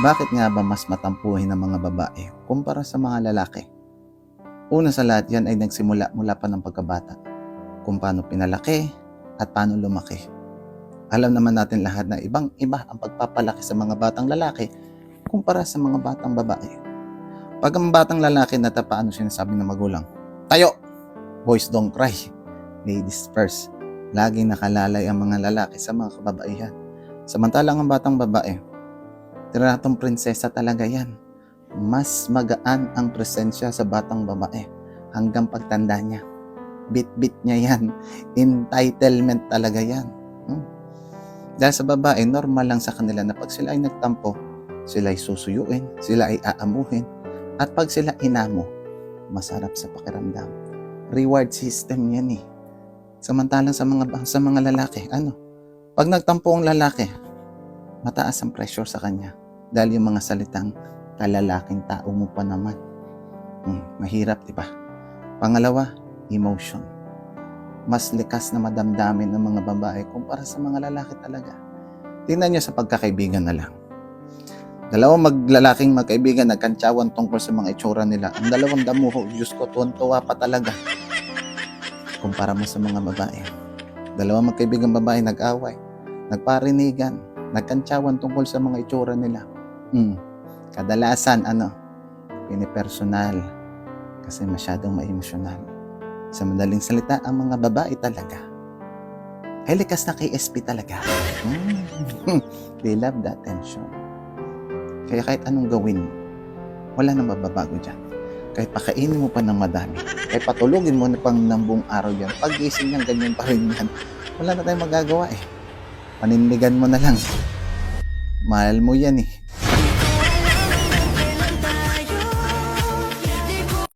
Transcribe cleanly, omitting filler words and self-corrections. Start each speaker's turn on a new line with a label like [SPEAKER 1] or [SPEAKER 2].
[SPEAKER 1] Bakit nga ba mas matampuhin ng mga babae kumpara sa mga lalaki? Una sa lahat, yan ay nagsimula mula pa ng pagkabata. Kung paano pinalaki at paano lumaki. Alam naman natin lahat na ibang-iba ang pagpapalaki sa mga batang lalaki kumpara sa mga batang babae. Pag ang batang lalaki natapaan, sinasabi ng magulang, tayo! Boys don't cry. Ladies first. Laging nakalalay ang mga lalaki sa mga kababaihan. Samantalang ang batang babae, tinatong prinsesa talaga yan. Mas magaan ang presensya sa batang babae hanggang pagtanda niya. Bit-bit niya yan. Entitlement talaga yan. Dahil sa babae, normal lang sa kanila na pag sila ay nagtampo, sila ay susuyuin, sila ay aamuhin, at pag sila inamo, masarap sa pakiramdam. Reward system yan eh. Samantalang sa mga lalaki, pag nagtampo ang lalaki, mataas ang pressure sa kanya dahil yung mga salitang kalalaking tao mo pa naman. Mahirap, di ba? Pangalawa, emotion. Mas likas na madamdamin ng mga babae kumpara sa mga lalaki talaga. Tingnan nyo sa pagkakaibigan na lang. Dalawang lalaking magkaibigan nagkantsawan tungkol sa mga itsura nila. Ang dalawang damuho, Diyos ko, tuwan-tuwa pa talaga. Kumpara mo sa mga babae. Dalawang magkaibigan babae nag-away, nagparinigan, nagkantsawan tungkol sa mga itsura nila. Kadalasan, pinipersonal kasi masyadong ma-emosyonal. Sa madaling salita, ang mga babae talaga ay likas na KSP talaga. They love the attention. Kaya kahit anong gawin mo, wala nang mababago dyan. Kahit pakainin mo pa ng madami, kahit patulugin mo na pang ng buong araw yan, pag-gising niyang ganyan pa rin yan, wala na tayong magagawa eh. Panindigan mo na lang. Mahal mo yan eh.